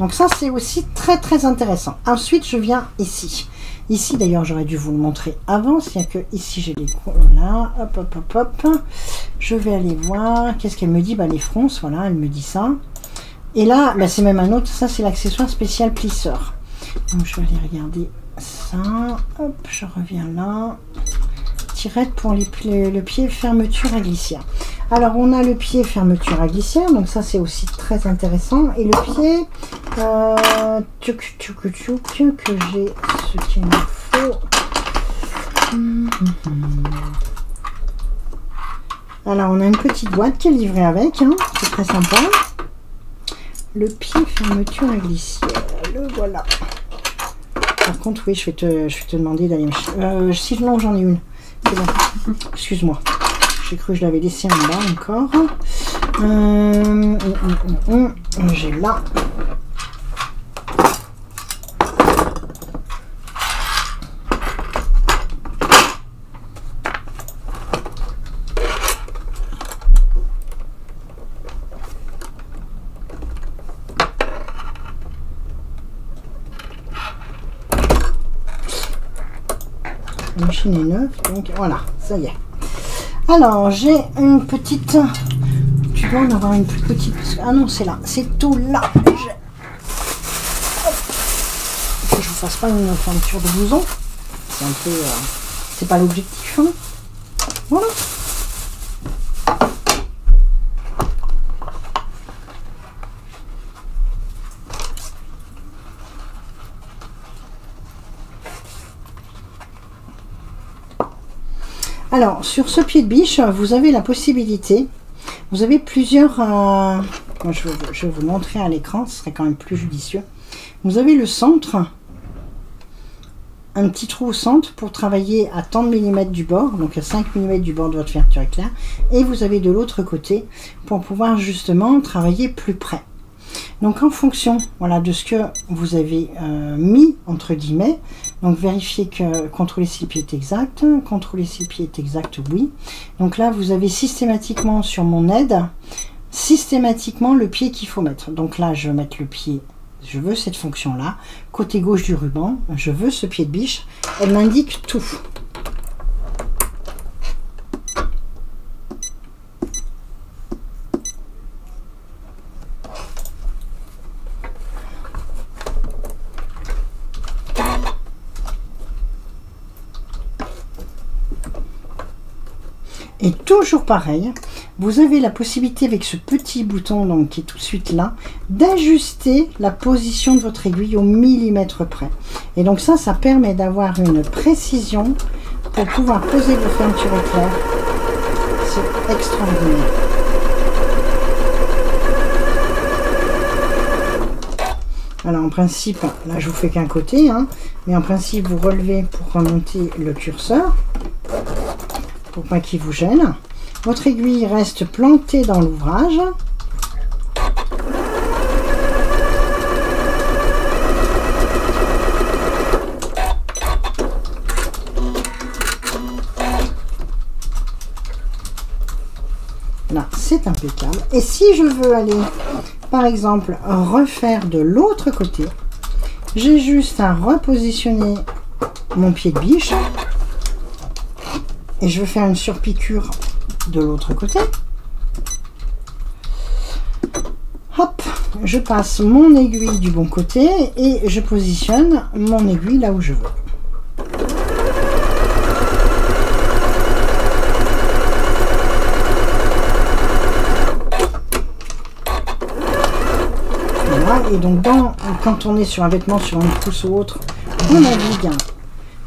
Donc ça, c'est aussi très intéressant. Ensuite, je viens ici. Ici, d'ailleurs, j'aurais dû vous le montrer avant. C'est-à-dire que ici, j'ai les... Voilà, hop. Je vais aller voir. Qu'est-ce qu'elle me dit? Les fronces, voilà, elle me dit ça. Et là, c'est même un autre. Ça, c'est l'accessoire spécial plisseur. Donc, je vais aller regarder ça. Hop, je reviens là. Tirette pour le pied fermeture à glissière. Alors, on a le pied fermeture à glissière. Donc, ça, c'est aussi très intéressant. Et le pied... que j'ai ce qu'il me faut. Alors on a une petite boîte qui est livrée avec, hein. C'est très sympa. Le pied fermeture à glissière, le voilà. Par contre oui, je vais te demander d'aller me... si non, j'en ai une, c'est bon. Excuse-moi, j'ai cru que je l'avais laissé en bas encore. J'ai là. La machine est neuve, donc voilà, ça y est. Alors, j'ai une petite... Tu dois en avoir une plus petite. Ah non, c'est là. C'est tout là. Hop. Que je vous fasse pas une fermeture de blouson. C'est un peu... c'est pas l'objectif. Hein. Voilà. Alors, sur ce pied de biche, vous avez la possibilité, vous avez plusieurs, je vais vous montrer à l'écran, ce serait quand même plus judicieux. Vous avez le centre, un petit trou au centre pour travailler à tant de millimètres du bord, donc à 5 mm du bord de votre fermeture éclair, et vous avez de l'autre côté pour pouvoir justement travailler plus près. Donc en fonction, voilà, de ce que vous avez mis entre guillemets, donc vérifiez que contrôler si le pied est exact, contrôler si le pied est exact, oui. Donc là vous avez systématiquement sur mon aide, systématiquement le pied qu'il faut mettre. Donc là je vais mettre le pied, je veux cette fonction là, côté gauche du ruban, je veux ce pied de biche, elle m'indique tout. Et toujours pareil, vous avez la possibilité avec ce petit bouton donc, qui est tout de suite là, d'ajuster la position de votre aiguille au millimètre près. Et donc ça permet d'avoir une précision pour pouvoir poser vos fermetures éclair. C'est extraordinaire. Alors en principe, là je vous fais qu'un côté, hein, mais en principe vous relevez pour remonter le curseur. Pour pas qu'il vous gêne. Votre aiguille reste plantée dans l'ouvrage. Là, c'est impeccable. Et si je veux aller, par exemple, refaire de l'autre côté, j'ai juste à repositionner mon pied de biche et je vais faire une surpiqûre de l'autre côté. Hop, je passe mon aiguille du bon côté et je positionne mon aiguille là où je veux. Et donc quand on est sur un vêtement, sur une trousse ou autre, on navigue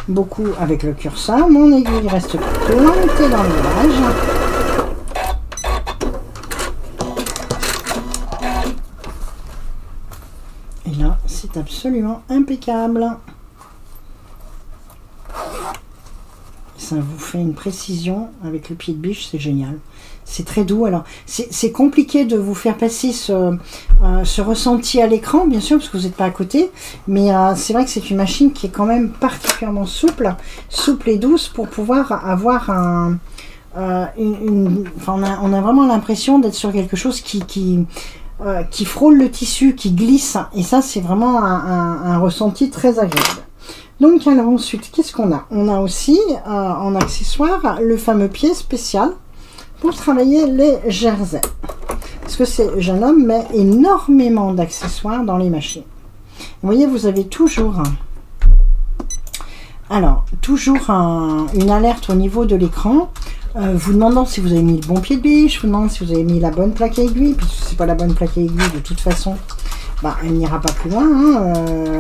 beaucoup avec le curseur. Mon aiguille reste plantée dans l'ouvrage. Et là, c'est absolument impeccable. Ça vous fait une précision avec le pied de biche, c'est génial. C'est très doux. Alors, c'est compliqué de vous faire passer ce ressenti à l'écran, bien sûr, parce que vous n'êtes pas à côté. Mais c'est vrai que c'est une machine qui est quand même particulièrement souple et douce pour pouvoir avoir enfin, on a vraiment l'impression d'être sur quelque chose qui frôle le tissu, qui glisse. Et ça, c'est vraiment un ressenti très agréable. Donc, alors ensuite, qu'est-ce qu'on a? On a aussi en accessoire le fameux pied spécial pour travailler les jerseys. Parce que ce jeune homme met énormément d'accessoires dans les machines. Vous voyez, vous avez toujours une alerte au niveau de l'écran, vous demandant si vous avez mis le bon pied de biche, vous demandant si vous avez mis la bonne plaque à aiguille, puis si c'est pas la bonne plaque à aiguille, de toute façon, bah, elle n'ira pas plus loin, hein,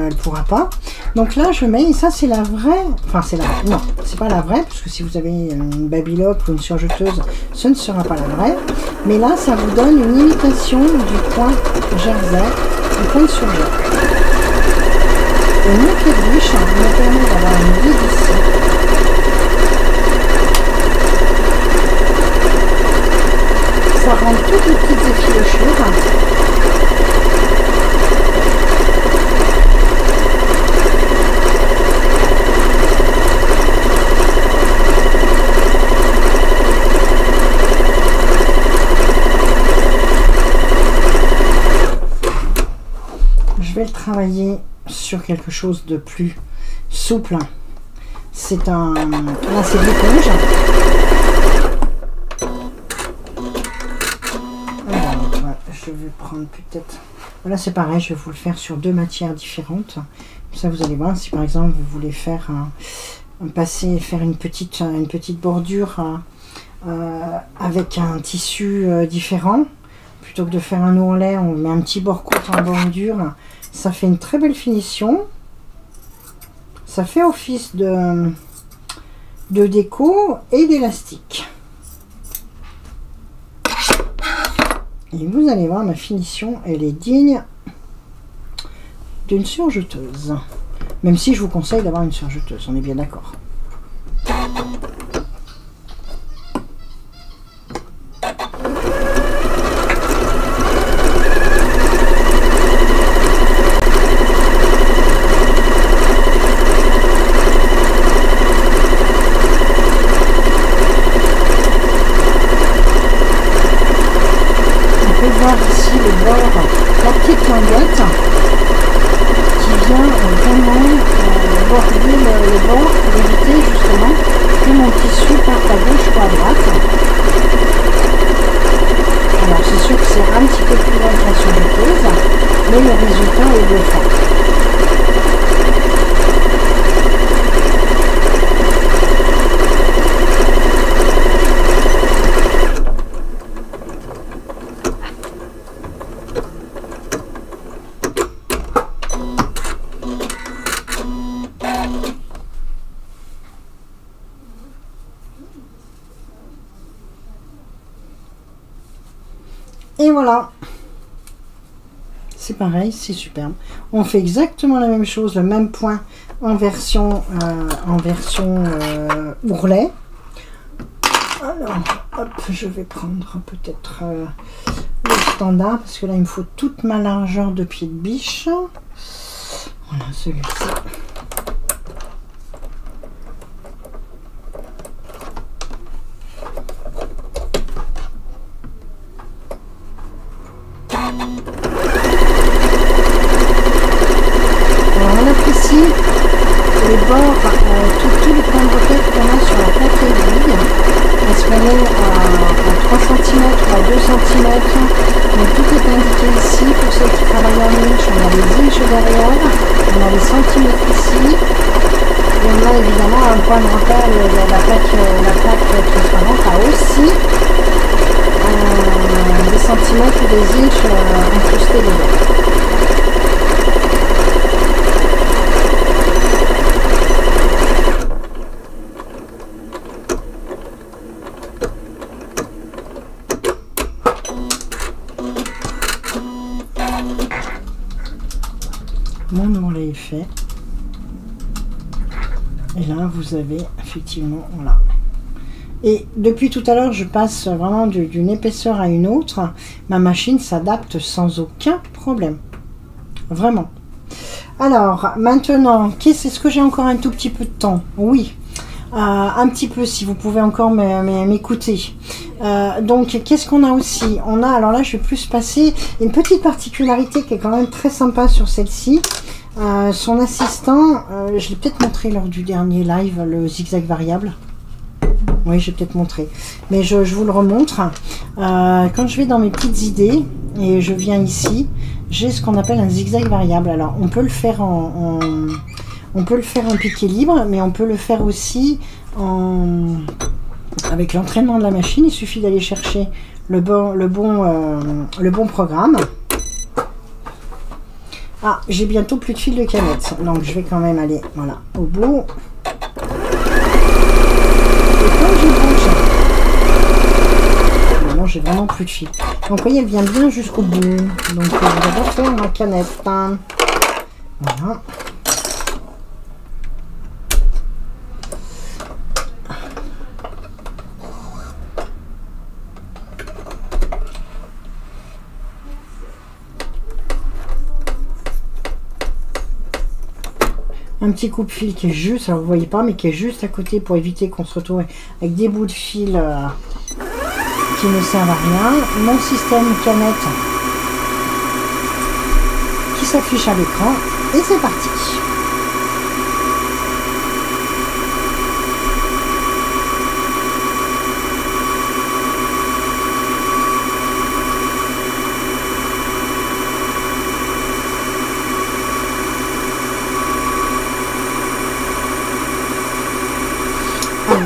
elle pourra pas. Donc là, je mets, et ça c'est la vraie, enfin c'est la, non, c'est pas la vraie, parce que si vous avez une babylock ou une surjeteuse, ce ne sera pas la vraie. Mais là, ça vous donne une imitation du point jersey, du point de surjet. Et mon pied de biche me permet d'avoir une guide ici. Ça rend toutes les petites effilochures. Je vais le travailler sur quelque chose de plus souple. C'est un... Là, c'est de l'éponge. Alors, voilà, je vais prendre peut-être... Là, c'est pareil, je vais vous le faire sur deux matières différentes. Comme ça, vous allez voir, si par exemple, vous voulez faire faire une petite bordure avec un tissu différent. Plutôt que de faire un nœud en lait, on met un petit bord court en bordure. Ça fait une très belle finition. Ça fait office de déco et d'élastique. Et vous allez voir, ma finition, elle est digne d'une surjeteuse. Même si je vous conseille d'avoir une surjeteuse, on est bien d'accord. La petite languette qui vient vraiment border le bord pour éviter justement que mon tissu parte à gauche ou à droite. Alors c'est sûr que c'est un petit peu plus long que la surjeteuse, mais le résultat est bluffant. Et voilà, c'est pareil, c'est superbe. On fait exactement la même chose, le même point en version ourlet. Alors, hop, je vais prendre peut-être le standard, parce que là, il me faut toute ma largeur de pied de biche. Voilà, celui-ci. Alors, on apprécie les bords, tous les points de roquette qu'on a sur la plaque aiguille. Parce qu'on est à 3 cm, à 2 cm. Donc tout est indiqué ici. Pour ceux qui travaillent en inch, on a les inches derrière, on a les centimètres ici. Et on a évidemment un point de repère, la plaque transparente a aussi des centimètres ou des inches incrustés dedans. Mon ourlet est fait. Et là, vous avez effectivement, voilà. Et depuis tout à l'heure, je passe vraiment d'une épaisseur à une autre. Ma machine s'adapte sans aucun problème. Vraiment. Alors, maintenant, est-ce que j'ai encore un tout petit peu de temps? Oui. Un petit peu, si vous pouvez encore m'écouter. Donc, qu'est-ce qu'on a aussi? On a, alors là, je vais plus passer une petite particularité qui est quand même très sympa sur celle-ci. Son assistant, je l'ai peut-être montré lors du dernier live, le zigzag variable. Oui, j'ai peut-être montré. Mais je vous le remontre. Quand je vais dans mes petites idées, et je viens ici, j'ai ce qu'on appelle un zigzag variable. Alors, on peut le faire on peut le faire en piqué libre, mais on peut le faire aussi avec l'entraînement de la machine. Il suffit d'aller chercher le bon programme. Ah, j'ai bientôt plus de fil de canette, donc je vais quand même aller, voilà, au bout. Et quand je bouge, maintenant j'ai vraiment plus de fil. Donc vous voyez, elle vient bien jusqu'au bout. Donc je vais d'abord faire ma canette. Voilà. Un petit coupe-fil qui est juste, alors vous voyez pas, mais qui est juste à côté pour éviter qu'on se retrouve avec des bouts de fil qui ne servent à rien. Mon système canette qui s'affiche à l'écran et c'est parti.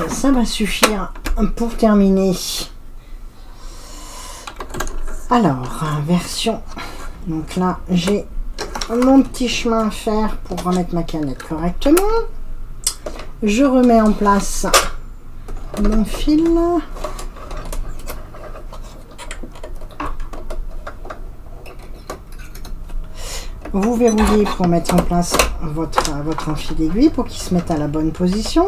Ça va suffire pour terminer. Alors, version. Donc là, j'ai mon petit chemin à faire pour remettre ma canette correctement. Je remets en place mon fil. Vous verrouillez pour mettre en place votre fil d'aiguille pour qu'il se mette à la bonne position.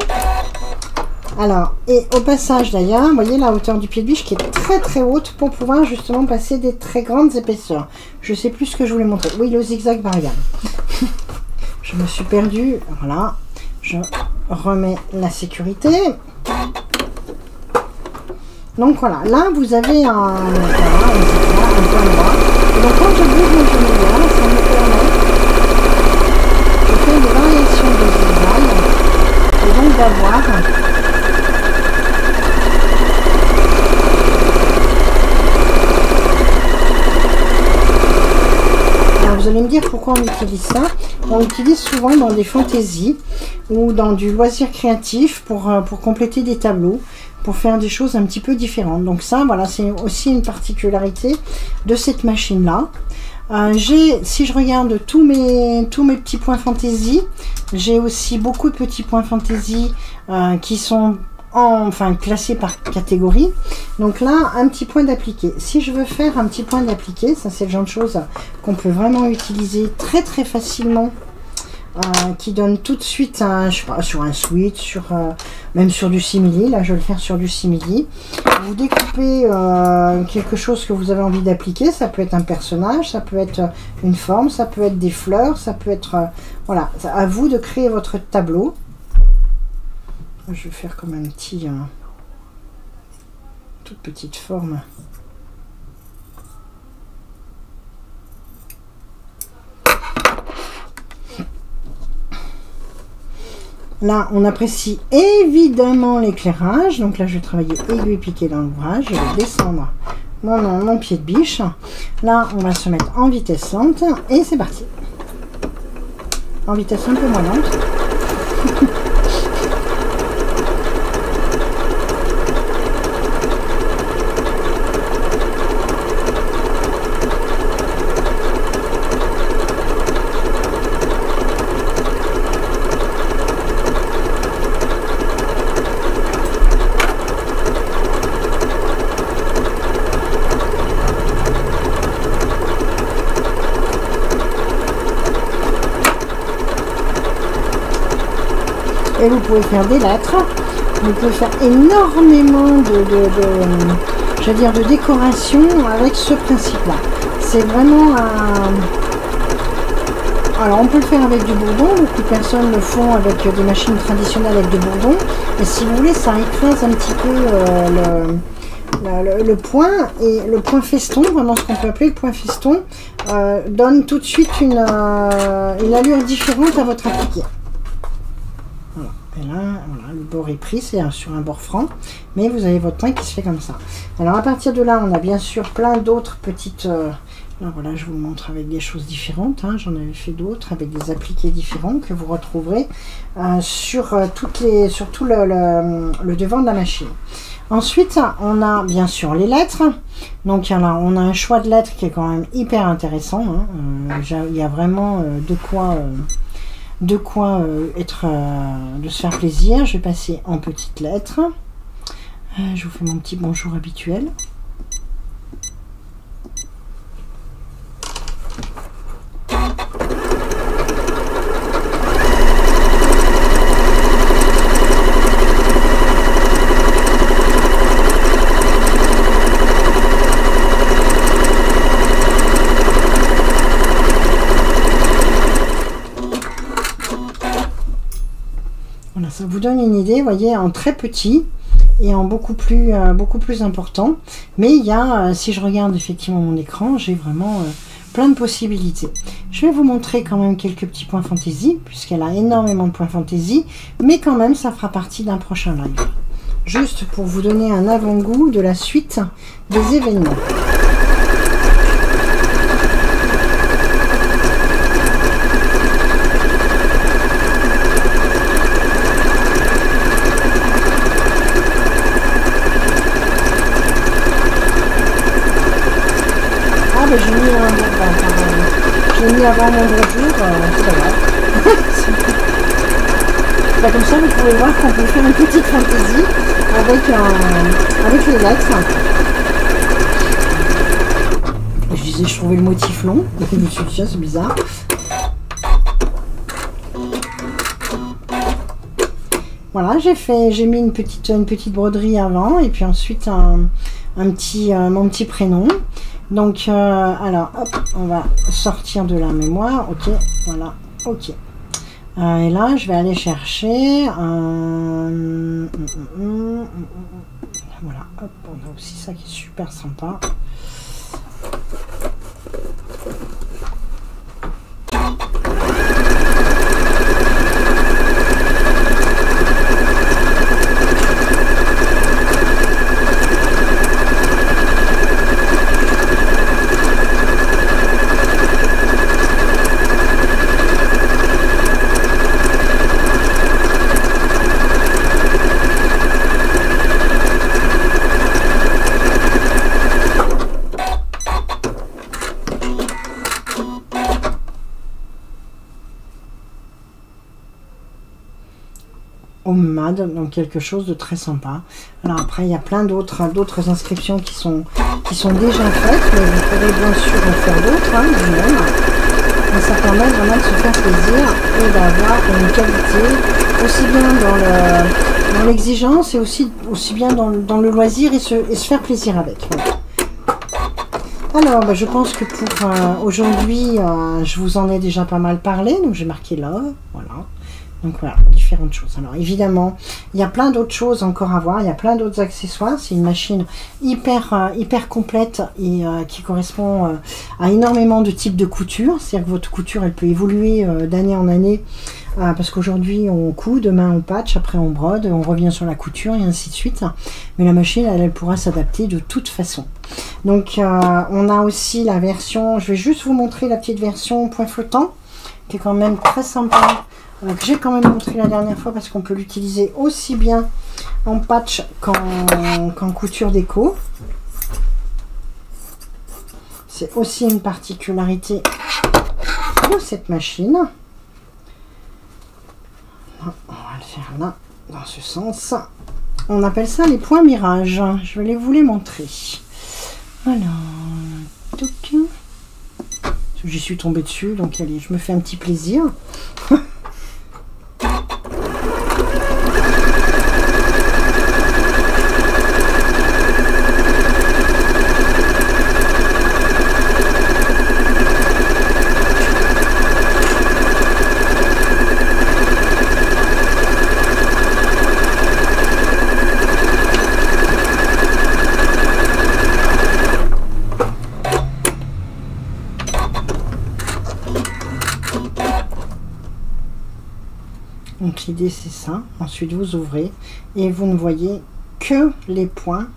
Alors, et au passage d'ailleurs, vous voyez la hauteur du pied de biche qui est très très haute pour pouvoir justement passer des très grandes épaisseurs. Je sais plus ce que je voulais montrer. Oui, le zigzag variable. Je me suis perdue. Voilà. Je remets la sécurité. Donc voilà, là vous avez un point droit. Et donc quand je bouge mon genou là, ça me permet de faire une variation de zigzag. Et donc d'avoir vous allez me dire pourquoi on utilise ça. On l'utilise souvent dans des fantaisies ou dans du loisir créatif pour compléter des tableaux, pour faire des choses un petit peu différentes. Donc ça, voilà, c'est aussi une particularité de cette machine-là. Si je regarde tous mes petits points fantaisie, j'ai aussi beaucoup de petits points fantaisie qui sont classés par catégorie. Donc là, un petit point d'appliqué. Si je veux faire un petit point d'appliqué, ça c'est le genre de choses qu'on peut vraiment utiliser très très facilement qui donne tout de suite, je sais pas, sur un switch, même sur du simili. Là, je vais le faire sur du simili. Vous découpez quelque chose que vous avez envie d'appliquer. Ça peut être un personnage, ça peut être une forme, ça peut être des fleurs, ça peut être... voilà, à vous de créer votre tableau. Je vais faire comme un petit... toute petite forme. Là, on apprécie évidemment l'éclairage. Donc là, je vais travailler aiguille piquée dans l'ouvrage. Je vais descendre mon pied de biche. Là, on va se mettre en vitesse lente. Et c'est parti. En vitesse un peu moins lente. Et vous pouvez faire des lettres, vous pouvez faire énormément je veux dire, de décoration avec ce principe-là. C'est vraiment un... Alors on peut le faire avec du bourdon, beaucoup de personnes le font avec des machines traditionnelles avec du bourdon. Et si vous voulez, ça écrase un petit peu le point, et le point feston, vraiment ce qu'on peut appeler le point feston, donne tout de suite une allure différente à votre appliqué. Et là, voilà, le bord est pris, c'est sur un bord franc, mais vous avez votre point qui se fait comme ça. Alors à partir de là, on a bien sûr plein d'autres petites... là, voilà, je vous le montre avec des choses différentes. Hein, j'en avais fait d'autres avec des appliqués différents que vous retrouverez sur tout le devant de la machine. Ensuite, on a bien sûr les lettres. Donc alors, on a un choix de lettres qui est quand même hyper intéressant. Hein. Il y a vraiment de quoi de se faire plaisir. Je vais passer en petites lettres. Je vous fais mon petit bonjour habituel. Ça vous donne une idée, vous voyez, en très petit et en beaucoup plus important. Mais il y a, si je regarde effectivement mon écran, j'ai vraiment plein de possibilités. Je vais vous montrer quand même quelques petits points fantaisie, puisqu'elle a énormément de points fantaisie, mais quand même, ça fera partie d'un prochain live. Juste pour vous donner un avant-goût de la suite des événements. J'ai mis avant mon bonjour, c'est pas grave. Bah, comme ça, vous pouvez voir qu'on peut faire une petite fantaisie avec les lettres. Je disais, je trouvais le motif long, et je me suis dit, c'est bizarre. Voilà, j'ai mis une petite broderie avant, et puis ensuite mon petit prénom. Donc, alors, hop, on va sortir de la mémoire. Ok, voilà, ok. Et là, je vais aller chercher voilà, hop, on a aussi ça qui est super sympa. Homemade, donc quelque chose de très sympa. Alors après, il y a plein d'autres inscriptions qui sont déjà faites, mais vous pourrez bien sûr en faire d'autres, hein, vous-même. Donc ça permet vraiment de se faire plaisir et d'avoir une qualité aussi bien dans l'exigence et aussi bien dans le loisir et se faire plaisir avec. Voilà. Alors, bah, je pense que pour aujourd'hui, je vous en ai déjà pas mal parlé. Donc j'ai marqué love, voilà. Donc voilà, différentes choses. Alors évidemment, il y a plein d'autres choses encore à voir, il y a plein d'autres accessoires. C'est une machine hyper complète et qui correspond à énormément de types de couture. C'est-à-dire que votre couture, elle peut évoluer d'année en année. Parce qu'aujourd'hui on coud, demain on patch, après on brode, on revient sur la couture et ainsi de suite. Mais la machine, elle pourra s'adapter de toute façon. Donc on a aussi la version, je vais juste vous montrer la petite version point flottant, qui est quand même très sympa. Que j'ai quand même montré la dernière fois parce qu'on peut l'utiliser aussi bien en patch qu'en couture déco. C'est aussi une particularité de cette machine. On va le faire là, dans ce sens. On appelle ça les points mirage. Je vais vous les montrer. Alors, j'y suis tombée dessus, donc allez, je me fais un petit plaisir. Donc l'idée c'est ça, ensuite vous ouvrez et vous ne voyez que les points,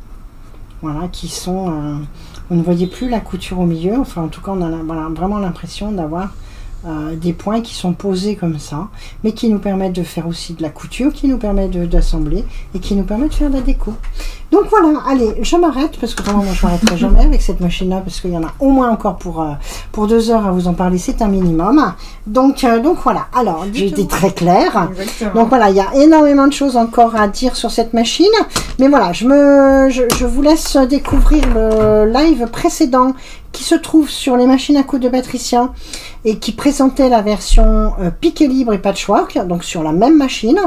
voilà, qui sont, vous ne voyez plus la couture au milieu, enfin en tout cas on a voilà, vraiment l'impression d'avoir des points qui sont posés comme ça, mais qui nous permettent de faire aussi de la couture, qui nous permettent d'assembler et qui nous permettent de faire de la déco. Donc voilà, allez, je m'arrête parce que vraiment moi je m'arrêterai jamais avec cette machine là parce qu'il y en a au moins encore pour 2 heures à vous en parler, c'est un minimum. Donc voilà, alors j'ai été très claire. Exactement. Donc voilà, il y a énormément de choses encore à dire sur cette machine, mais voilà, je vous laisse découvrir le live précédent qui se trouve sur les machines à coudre de Patricia et qui présentait la version piqué libre et patchwork, donc sur la même machine.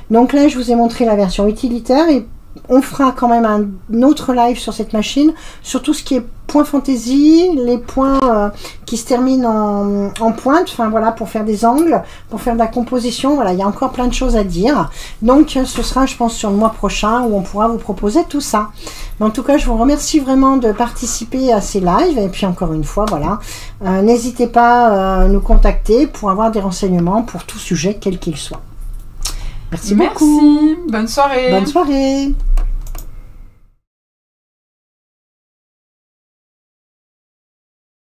Donc là je vous ai montré la version utilitaire et on fera quand même un autre live sur cette machine, sur tout ce qui est point fantaisie, les points qui se terminent en pointe, enfin voilà, pour faire des angles, pour faire de la composition, voilà, il y a encore plein de choses à dire. Donc ce sera, je pense, sur le mois prochain où on pourra vous proposer tout ça. Mais en tout cas, je vous remercie vraiment de participer à ces lives, et puis encore une fois, voilà, n'hésitez pas à nous contacter pour avoir des renseignements pour tout sujet, quel qu'il soit. Merci beaucoup. Bonne soirée. Bonne soirée.